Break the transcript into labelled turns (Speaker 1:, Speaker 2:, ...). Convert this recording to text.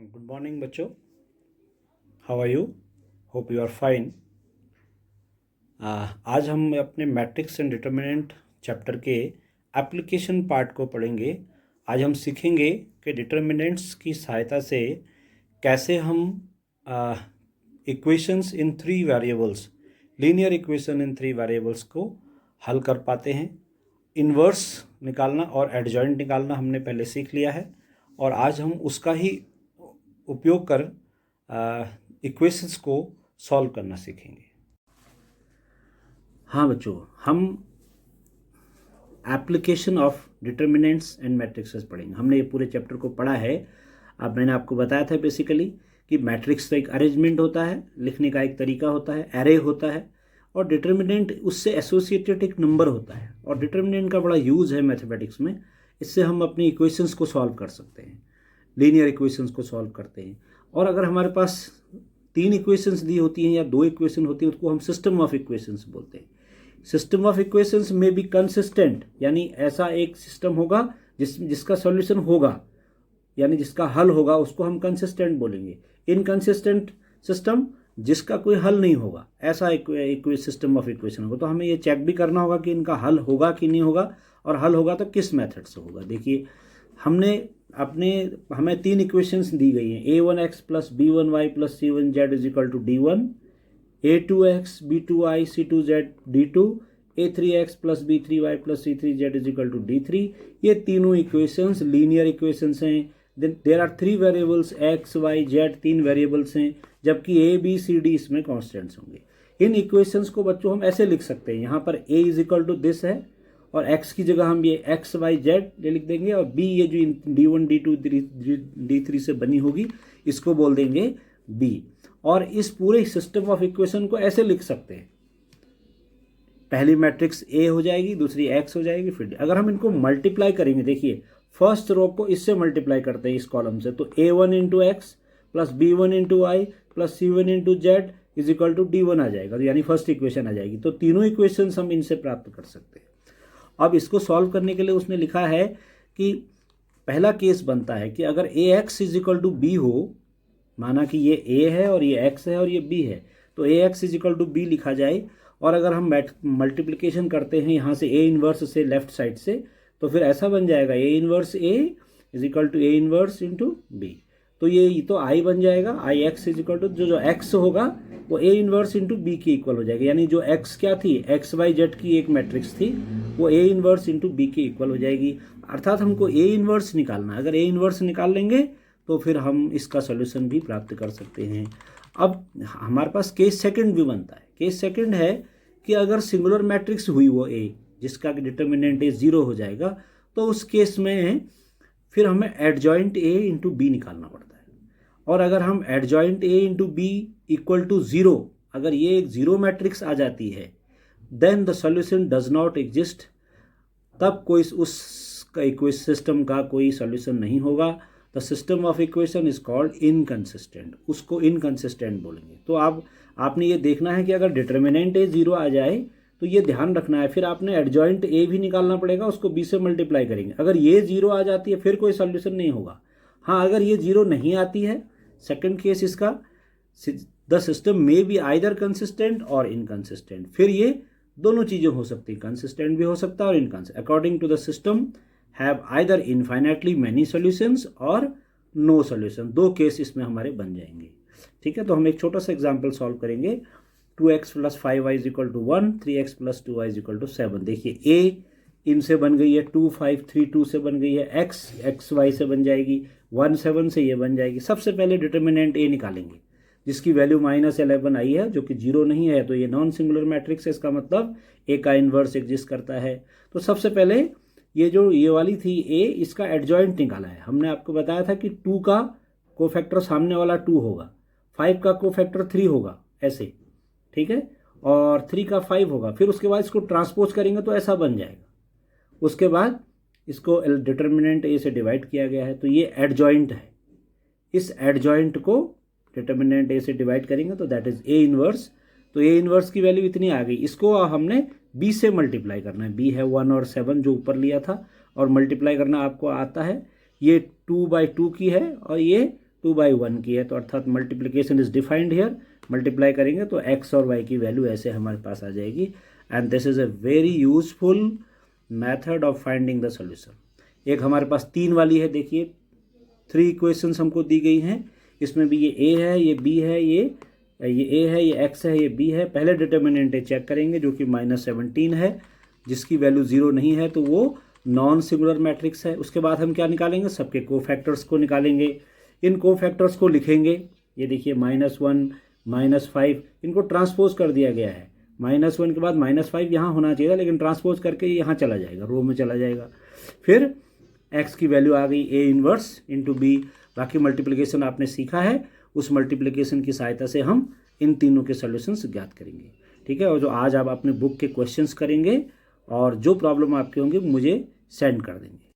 Speaker 1: Good morning बच्चों, how are you? Hope you are fine. आज हम अपने मैट्रिक्स एंड डिटर्मिनेंट चैप्टर के एप्लीकेशन पार्ट को पढ़ेंगे। आज हम सीखेंगे कि डिटर्मिनेंट्स की सहायता से कैसे हम equations in 3 variables, linear equation in 3 variables को हल कर पाते हैं। इन्वर्स निकालना और एडजॉइंट निकालना हमने पहले सीख लिया है और आज हम उसका ही उपयोग कर इक्वेशंस को सॉल्व करना सीखेंगे। हाँ बच्चों, हम application of determinants and matrixes पढ़ेंगे। हमने ये पूरे चैप्टर को पढ़ा है। अब मैंने आपको बताया था बेसिकली कि मैट्रिक्स तो एक अरेंजमेंट होता है, लिखने का एक तरीका होता है, एरे होता है, और डिटर्मिनेंट उससे एसोसिएटेड एक नंबर होता है। और डिटर्मिनेंट का बड़ा यूज़ है मैथमेटिक्स में। इससे हम अपनी इक्वेशंस को सॉल्व कर सकते हैं, लीनियर इक्वेशंस को सॉल्व करते हैं। और अगर हमारे पास 3 इक्वेशंस दी होती हैं या 2 इक्वेशन होती हैं, उसको हम सिस्टम ऑफ इक्वेशंस बोलते हैं। सिस्टम ऑफ इक्वेशंस में भी कंसिस्टेंट, यानी ऐसा एक सिस्टम होगा जिसका सॉल्यूशन होगा, यानी जिसका हल होगा, उसको हम कंसिस्टेंट बोलेंगे। इनकंसिस्टेंट सिस्टम, जिसका कोई हल नहीं होगा, ऐसा एक सिस्टम ऑफ इक्वेशन होगा। तो हमें ये चेक भी करना होगा कि इनका हल होगा कि नहीं होगा, और हल होगा तो किस मेथड से होगा। देखिए, हमें 3 इक्वेशंस दी गई हैं। a1x plus b1y plus c1z is equal to d1, a2x b2y c2z d2, a3x plus b3y plus c3z is equal to d3। ये तीनों इक्वेशंस लीनियर इक्वेशंस हैं। There are 3 variables x y z, 3 variables हैं, जबकि a b c d इसमें constants होंगे। इन equations को बच्चों हम ऐसे लिख सकते हैं, यहाँ पर a is equal to this है और x की जगह हम ये x y z लिख देंगे, और b ये जो d1 d2 d3 से बनी होगी इसको बोल देंगे b। और इस पूरे सिस्टम ऑफ इक्वेशन को ऐसे लिख सकते हैं, पहली मैट्रिक्स a हो जाएगी, दूसरी x हो जाएगी, फिर अगर हम इनको मल्टीप्लाई करेंगे, देखिए फर्स्ट रो को इससे मल्टीप्लाई करते हैं इस कॉलम से, तो a1 into x plus b1 into y plus c1 into z is equal to d1 आ जाएगा, यानी फर्स्ट इक्वेशन आ जाएगी। तो तीनों इक्वेशंस हम इनसे प्राप्त कर सकते हैं। अब इसको सॉल्व करने के लिए उसने लिखा है कि पहला केस बनता है कि अगर A X is equal to B हो, माना कि ये a है और ये x है और ये b है, तो A X is equal to B लिखा जाए। और अगर हम मल्टीप्लिकेशन करते हैं यहाँ से a इन्वर्स से लेफ्ट साइड से, तो फिर ऐसा बन जाएगा a inverse a is equal to a inverse into b। तो ये तो i बन जाएगा, I x is equal to जो x होगा वो a इन्वर्स इंटू b के इक्वल हो जाएगा, यानी जो x क्या थी, x y z की एक मैट्रिक्स थी, वो a इन्वर्स इंटू b के इक्वल हो जाएगी। अर्थात हमको a इन्वर्स निकालना है। अगर a इन्वर्स निकाल लेंगे तो फिर हम इसका सोल्यूशन भी प्राप्त कर सकते हैं। अब हमारे पास केस सेकंड भी बनता है। केस सेकंड है कि अगर सिंगुलर मैट्रिक्स हुई वो a, जिसका डिटर्मिनेंट a 0 हो जाएगा, तो उस केस में फिर हमें एडजॉइंट a इंटू b निकालना पड़ता है। और अगर हम adjoint a into b equal to 0, अगर ये एक 0 मैट्रिक्स आ जाती है, then the solution does not exist, तब कोई उस इक्वेशन सिस्टम का कोई सॉल्यूशन नहीं होगा। The system of equation is called inconsistent, उसको इनकंसिस्टेंट बोलेंगे। तो आपने ये देखना है कि अगर डिटर्मिनेंट a 0 आ जाए तो ये ध्यान रखना है, फिर आपने एडजॉइंट a भी निकालना पड़ेगा, उसको b से मल्टीप्लाई करेंगे। अगर ये 0 आ जाती है फिर कोई सॉल्यूशन नहीं होगा। हाँ, अगर ये 0 नहीं आती है, सेकंड केस इसका, द सिस्टम में बी आइदर कंसिस्टेंट और इनकंसिस्टेंट, फिर ये दोनों चीज़ें हो सकती, कंसिस्टेंट भी हो सकता है और inconsistent. According to the system have either infinitely many solutions और नो सॉल्यूशन, 2 केस इसमें हमारे बन जाएंगे। ठीक है, तो हम एक छोटा सा एग्जाम्पल सॉल्व करेंगे। 2x plus 5y is equal to 1, 3x plus 2y is equal to 7। देखिए a इनसे बन गई है, 2 5 3 2 से बन गई है, x y से बन जाएगी, 1 7 से ये बन जाएगी। सबसे पहले डिटर्मिनेंट a निकालेंगे, जिसकी वैल्यू -11 आई है, जो कि 0 नहीं है, तो ये नॉन सिंगुलर मैट्रिक्स है, इसका मतलब a का इन्वर्स एग्जिस्ट करता है। तो सबसे पहले ये वाली थी a, इसका एडजॉइंट निकाला है। हमने आपको बताया था कि 2 का कोफैक्टर सामने वाला 2 होगा, 5 का कोफैक्टर 3 होगा, ऐसे, ठीक है, और 3 का 5 होगा। फिर उसके बाद इसको ट्रांसपोज करेंगे तो ऐसा बन जाएगा। उसके बाद इसको डिटर्मिनेंट a से डिवाइड किया गया है, तो ये एडजॉइंट है। इस एडजॉइंट को डिटर्मिनेंट a से डिवाइड करेंगे तो दैट इज a इन्वर्स। तो a इन्वर्स की वैल्यू इतनी आ गई, इसको हमने b से मल्टीप्लाई करना है। b है 1 और 7 जो ऊपर लिया था, और मल्टीप्लाई करना आपको आता है। ये 2/2 की है और ये 2/1 की है, तो अर्थात multiplication is defined here, multiply करेंगे तो x और y की वैल्यू ऐसे हमारे पास आ जाएगी। And this is a very useful method of finding the solution. एक हमारे पास 3 वाली है, देखिए 3 इक्वेशंस हमको दी गई हैं, इसमें भी ये a है, ये b है, ये a है, ये x है, ये b है। पहले डिटर्मिनेंट चेक करेंगे जो कि -17 है, जिसकी वैल्यू 0 नहीं है तो वो नॉन सिंगुलर मैट्रिक्स है। उसके बाद हम क्या निकालेंगे, सबके कोफैक्टर्स को निकालेंगे, इन कोफैक्टर्स को लिखेंगे। ये देखिए -1 -5 इनको ट्रांसपोज कर दिया गया है, -1 के बाद -5 यहाँ होना चाहिए था, लेकिन ट्रांसपोज करके यहाँ चला जाएगा, रो में चला जाएगा। फिर x की वैल्यू आ गई a इनवर्स इंटू b। बाकी मल्टीप्लिकेशन आपने सीखा है, उस मल्टीप्लिकेशन की सहायता से हम इन तीनों के सॉल्यूशंस ज्ञात करेंगे। ठीक है, और जो आज आप अपने बुक के क्वेश्चंस करेंगे और जो प्रॉब्लम आपके होंगे मुझे सेंड कर देंगे।